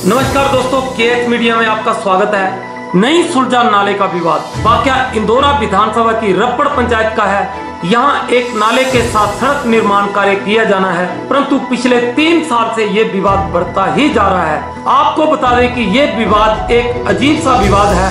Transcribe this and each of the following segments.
नमस्कार दोस्तों, KH media में आपका स्वागत है। नहीं सुलझा नाले का विवाद। वाकया इंदौरा विधानसभा की रप्पड़ पंचायत का है। यहाँ एक नाले के साथ सड़क निर्माण कार्य किया जाना है, परंतु पिछले 3 साल से ये विवाद बढ़ता ही जा रहा है। आपको बता दें कि ये विवाद एक अजीब सा विवाद है,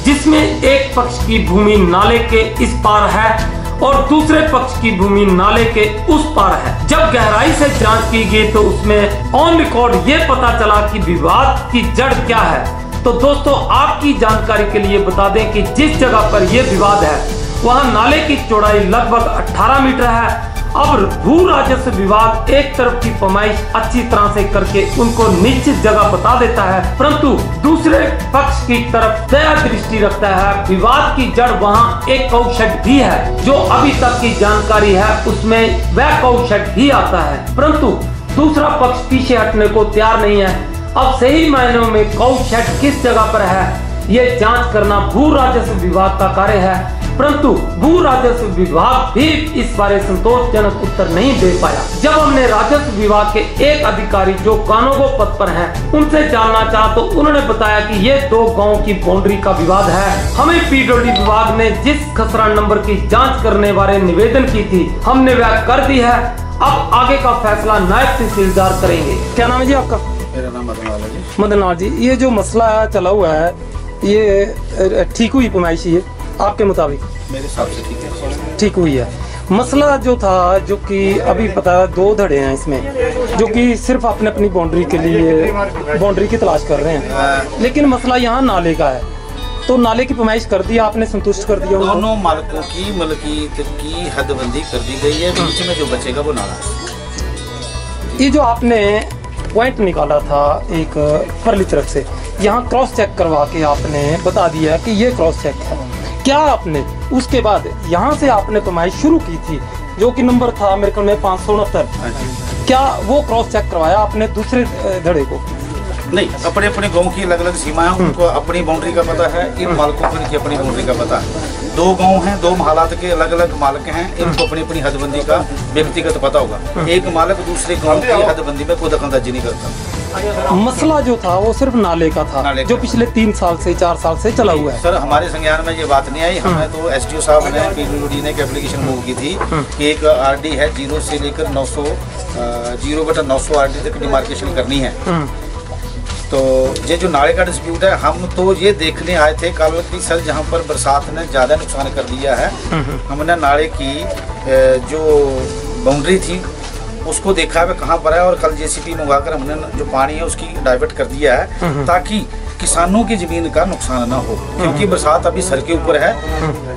जिसमें एक पक्ष की भूमि नाले के इस पार है और दूसरे पक्ष की भूमि नाले के उस पार है। जब गहराई से जांच की गई तो उसमें ऑन रिकॉर्ड ये पता चला कि विवाद की जड़ क्या है। तो दोस्तों, आपकी जानकारी के लिए बता दें कि जिस जगह पर यह विवाद है वहां नाले की चौड़ाई लगभग 18 मीटर है। अब भू राजस्व विभाग एक तरफ की पैमाइश अच्छी तरह से करके उनको निश्चित जगह बता देता है, परंतु दूसरे पक्ष की तरफ दया दृष्टि रखता है। विवाद की जड़ वहां एक गौ शेड भी है। जो अभी तक की जानकारी है उसमें वह गौ शेड भी आता है, परंतु दूसरा पक्ष पीछे हटने को तैयार नहीं है। अब सही मायनों में गौ शेड किस जगह पर है ये जांच करना भू राजस्व विभाग का कार्य है, परंतु भू राजस्व विभाग भी इस बारे संतोषजनक उत्तर नहीं दे पाया। जब हमने राजस्व विभाग के एक अधिकारी जो कानूनगो पद पर हैं, उनसे जानना चाहा तो उन्होंने बताया कि ये 2 गांव की बाउंड्री का विवाद है। हमें पीडब्ल्यूडी विभाग ने जिस खसरा नंबर की जांच करने वाले निवेदन की थी, हमने वह कर दी है। अब आगे का फैसला नायब तहसीलदार करेंगे। क्या नाम है जी आपका? मेरा नाम मदनलाल है जी। मदनलाल जी, ये जो मसला चला हुआ है ये ठीक हुई पैमाइश है आपके मुताबिक? मेरे हिसाब से ठीक है, ठीक हुई है। मसला जो था, जो कि अभी पता है 2 धड़े हैं इसमें, जो कि सिर्फ अपने अपनी बाउंड्री के लिए बाउंड्री की तलाश कर रहे हैं, लेकिन मसला यहाँ नाले का है। तो नाले की पैमाइश कर दी आपने, संतुष्ट कर दिया? दोनों मालिकों की मलकियत की हदबंदी कर दी गई है। बीच में जो बचेगा वो नाला है। ये जो आपने पॉइंट निकाला था एक परली तरफ से, यहाँ क्रॉस चेक करवा के आपने बता दिया कि ये क्रॉस चेक है। क्या आपने उसके बाद यहाँ से आपने पैमाइश शुरू की थी, जो कि नंबर था मेरे ख्याल में 569, क्या वो क्रॉस चेक करवाया आपने दूसरे धड़े को? नहीं, अपने अपने गांव की अलग अलग सीमाएं, उनको अपनी बाउंड्री का पता है। इन मालिकों को इनकी अपनी बाउंड्री का पता है। 2 गांव हैं, 2 हालात के अलग अलग मालिक हैं, इनको अपनी अपनी हदबंदी का व्यक्तिगत पता होगा। एक मालिक दूसरे गांव की हदबंदी में कोई दखलंदाजी नहीं करता। मसला जो था वो सिर्फ नाले का था, जो पिछले 3 साल से 4 साल से चला हुआ है। सर, हमारे संज्ञान में ये बात नहीं आई। हमें तो एसडीओ साहब ने पीडब्ल्यूडी ने एक एप्लीकेशन मूव की थी कि एक आरडी है 0 से लेकर 900 0/900 आरडी तक डिमार्केशन करनी है। तो ये जो नाले का डिस्प्यूट है, हम तो ये देखने आए थे कल की सर, जहाँ पर बरसात ने ज़्यादा नुकसान कर दिया है, हमने नाले की जो बाउंड्री थी उसको देखा है कहाँ पर है, और कल जेसीबी मंगाकर हमने जो पानी है उसकी डाइवर्ट कर दिया है, ताकि किसानों की जमीन का नुकसान ना हो। क्योंकि बरसात अभी सर के ऊपर है,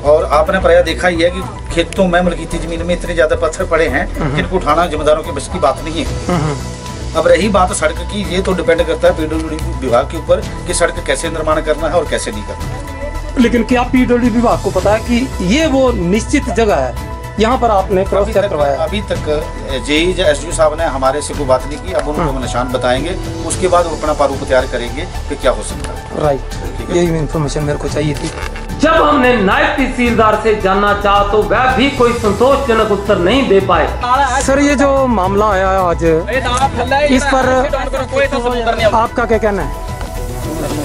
और आपने प्रायः देखा ही है कि खेतों में मलकीती जमीन में इतने ज़्यादा पत्थर पड़े हैं जिनको उठाना जिम्मेदारों के बस की बात नहीं है। अब रही बात सड़क की, ये तो डिपेंड करता है पीडब्ल्यूडी विभाग के ऊपर कि सड़क कैसे निर्माण करना है और कैसे नहीं करना। लेकिन क्या पीडब्ल्यूडी विभाग को पता है कि ये वो निश्चित जगह है यहाँ पर आपने क्रॉस चेक करवाया? अभी तक जेई एसडीओ साहब ने हमारे से कोई बात नहीं की। अब उनको हम निशान बताएंगे, उसके बाद वो अपना प्रारूप तैयार करेंगे कि क्या हो सकता है। राइट, यही इन्फॉर्मेशन मेरे को चाहिए थी। जब हमने नायब तहसीलदार से जानना चाहा तो वह भी कोई संतोषजनक उत्तर नहीं दे पाए। सर, ये जो मामला आया है आज, इस पर आपका क्या कहना है?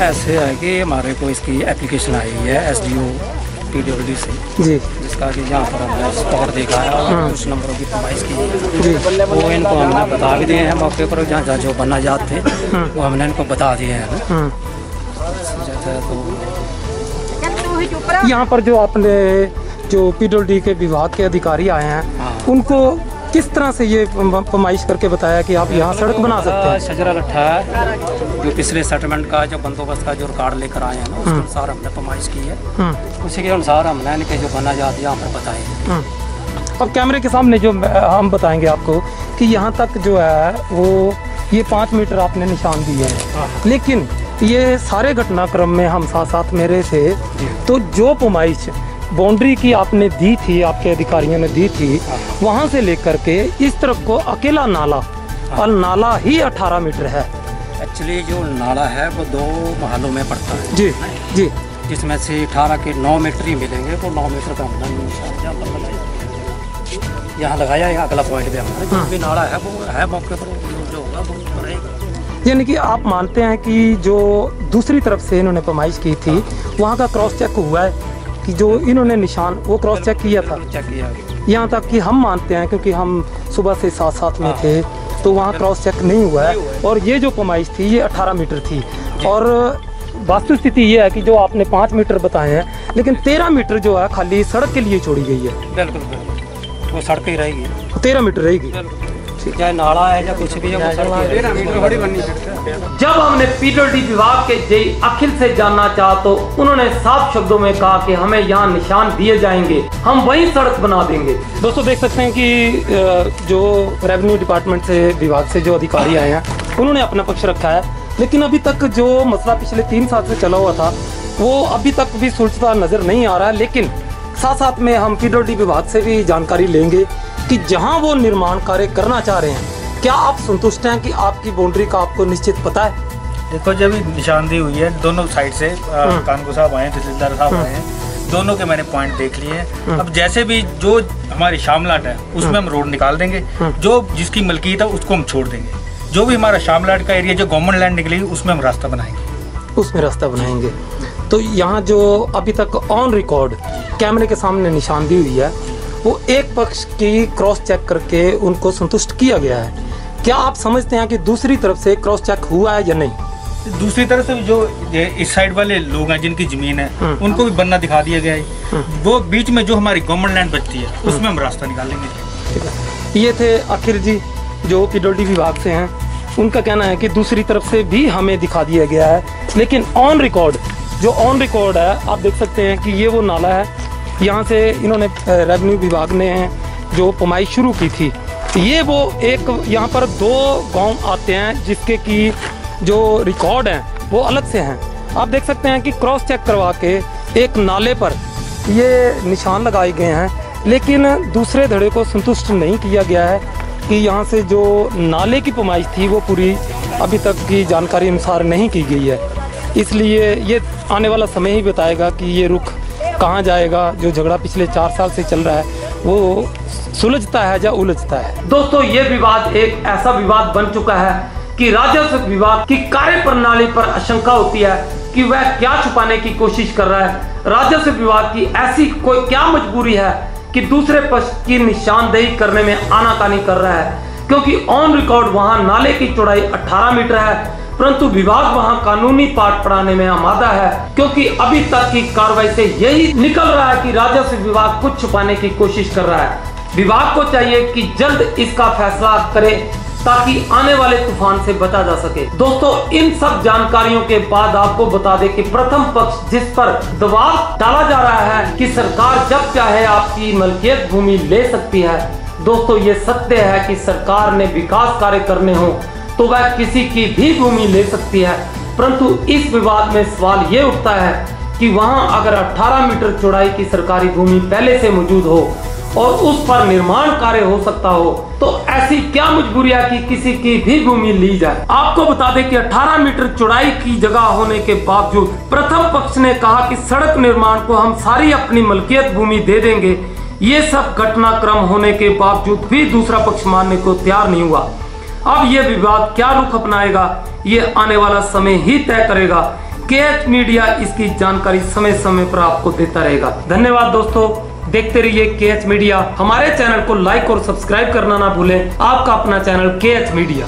ऐसे है कि हमारे को इसकी एप्लीकेशन आई है एसडीओ पीडब्ल्यूडी से जी, जिसका कि यहाँ पर हमने स्पॉट देखा है और कुछ नंबरों की फरमाइश की है। वो इनको हमने बता भी दिए हैं मौके पर, जहाँ जहाँ जो बनना जाते थे वो हमने इनको बता दिए हैं। तो यहाँ पर जो आपने जो पीडब्ल्यूडी के विभाग के अधिकारी आए हैं, उनको किस तरह से ये पैमाइश करके बताया कि आप यहाँ सड़क बना सकते हैं? शजरा लट्ठा है जो पिछले सेटलमेंट का जो बंदोबस्त का जो रिकॉर्ड लेकर आए हैं ना, उसके अनुसार हमने पैमाइश की है। उसी के अनुसार हमने इनके जो बना जाते यहाँ पर बताए। अब कैमरे के सामने जो हम बताएंगे आपको कि यहाँ तक जो है वो ये 5 मीटर आपने निशान दिए हैं, लेकिन ये सारे घटनाक्रम में हम साथ मेरे थे, तो जो पैमाइश बाउंड्री की आपने दी थी, आपके अधिकारियों ने दी थी, वहाँ से लेकर के इस तरफ को अकेला नाला, और नाला ही 18 मीटर है। एक्चुअली जो नाला है वो 2 महलों में पड़ता है जी जी, जिसमें से 18 के 9 मीटर ही मिलेंगे। वो 9 मीटर का हमने निशान यहाँ लगाया है अगला पॉइंट पे हमारा जो भी नाला है वो है मौके पर, जो होगा वो रहेगा। यानी कि आप मानते हैं कि जो दूसरी तरफ से इन्होंने पैमाइश की थी वहाँ का क्रॉस चेक हुआ है कि जो इन्होंने निशान वो क्रॉस चेक किया था? चेक किया। यहाँ तक कि हम मानते हैं क्योंकि हम सुबह से साथ में थे तो वहाँ क्रॉस चेक नहीं हुआ है। और ये जो पैमाइश थी ये 18 मीटर थी और वास्तु स्थिति ये है कि जो आपने 5 मीटर बताए हैं लेकिन 13 मीटर जो है खाली सड़क के लिए छोड़ी गई है। बिल्कुल बिल्कुल, वो सड़क ही रहेगी, 13 मीटर रहेगी, चाहे नाला है या कुछ भी है, 13 मीटर बड़ी बननी है। जब हमने पीडब्ल्यूडी विभाग के जेई अखिल से जानना चाहा तो उन्होंने साफ शब्दों में कहा कि हमें यहाँ निशान दिए जाएंगे, हम वही सड़क बना देंगे। दोस्तों देख सकते हैं कि जो रेवेन्यू डिपार्टमेंट से विभाग से जो अधिकारी आए हैं उन्होंने अपना पक्ष रखा है, लेकिन अभी तक जो मसला पिछले 3 साल से चला हुआ था वो अभी तक भी सुलझता नजर नहीं आ रहा है। लेकिन साथ साथ में हम पीडब्ल्यूडी विभाग से भी जानकारी लेंगे कि जहां वो निर्माण कार्य करना चाह रहे हैं क्या आप संतुष्ट हैं कि आपकी बाउंड्री का आपको निश्चित पता है? देखो जब निशानदेही हुई है दोनों साइड से, कानगो साहब आए, तहसीलदार साहब आए हैं, दोनों के मैंने पॉइंट देख लिए हैं। अब जैसे भी जो हमारी शामलाट है उसमें हम रोड निकाल देंगे, जो जिसकी मलकीयत है उसको हम छोड़ देंगे। जो भी हमारा शामलाट का एरिया जो गवर्नमेंट लैंड निकली उसमें हम रास्ता बनाएंगे, उसमें रास्ता बनाएंगे। तो यहाँ जो अभी तक ऑन रिकॉर्ड कैमरे के सामने निशानदेही हुई है वो एक पक्ष की क्रॉस चेक करके उनको संतुष्ट किया गया है। क्या आप समझते हैं कि दूसरी तरफ से क्रॉस चेक हुआ है या नहीं? दूसरी तरफ से जो इस साइड वाले लोग हैं जिनकी जमीन है उनको भी बनना दिखा दिया गया है। वो बीच में जो हमारी गवर्नमेंट लैंड बचती है उसमें हम रास्ता निकालेंगे। ये थे अखिल जी जो पीडब्ल्यूडी विभाग से हैं, उनका कहना है कि दूसरी तरफ से भी हमें दिखा दिया गया है, लेकिन ऑन रिकॉर्ड जो ऑन रिकॉर्ड है आप देख सकते हैं कि ये वो नाला है, यहाँ से इन्होंने रेवेन्यू विभाग ने जो पैमाइश शुरू की थी। ये वो एक यहाँ पर 2 गांव आते हैं जिसके की जो रिकॉर्ड हैं वो अलग से हैं। आप देख सकते हैं कि क्रॉस चेक करवा के एक नाले पर ये निशान लगाए गए हैं, लेकिन दूसरे धड़े को संतुष्ट नहीं किया गया है कि यहाँ से जो नाले की पैमाइश थी वो पूरी अभी तक की जानकारी अनुसार नहीं की गई है। इसलिए ये आने वाला समय ही बताएगा कि ये रुख कहाँ जाएगा। जो झगड़ा पिछले 4 साल से चल रहा है वो सुलझता है या उलझता है? दोस्तों ये विवाद एक ऐसा विवाद बन चुका है कि राजस्व विभाग की कार्य प्रणाली पर आशंका होती है कि वह क्या छुपाने की कोशिश कर रहा है। राजस्व विभाग की ऐसी कोई क्या मजबूरी है कि दूसरे पक्ष की निशानदेही करने में आनाकानी कर रहा है, क्योंकि ऑन रिकॉर्ड वहां नाले की चौड़ाई 18 मीटर है, परंतु विभाग वहां कानूनी पाठ पढ़ाने में आमादा है, क्योंकि अभी तक की कार्रवाई से यही निकल रहा है कि राजस्व विभाग कुछ छुपाने की कोशिश कर रहा है। विभाग को चाहिए कि जल्द इसका फैसला करे ताकि आने वाले तूफान से बचा जा सके। दोस्तों इन सब जानकारियों के बाद आपको बता दें कि प्रथम पक्ष जिस पर दबाव डाला जा रहा है कि सरकार जब चाहे आपकी मलकियत भूमि ले सकती है, दोस्तों ये सत्य है कि सरकार ने विकास कार्य करने हो तो वह किसी की भी भूमि ले सकती है, परंतु इस विवाद में सवाल ये उठता है कि वहां अगर 18 मीटर चौड़ाई की सरकारी भूमि पहले से मौजूद हो और उस पर निर्माण कार्य हो सकता हो तो ऐसी क्या मजबूरी है कि किसी की भी भूमि ली जाए। आपको बता दें कि 18 मीटर चौड़ाई की जगह होने के बावजूद प्रथम पक्ष ने कहा कि सड़क निर्माण को हम सारी अपनी मलकियत भूमि दे देंगे। ये सब घटनाक्रम होने के बावजूद भी दूसरा पक्ष मानने को तैयार नहीं हुआ। अब ये विवाद क्या रुख अपनाएगा ये आने वाला समय ही तय करेगा। केएच मीडिया इसकी जानकारी समय समय पर आपको देता रहेगा। धन्यवाद दोस्तों, देखते रहिए केएच मीडिया। हमारे चैनल को लाइक और सब्सक्राइब करना ना भूलें। आपका अपना चैनल केएच मीडिया।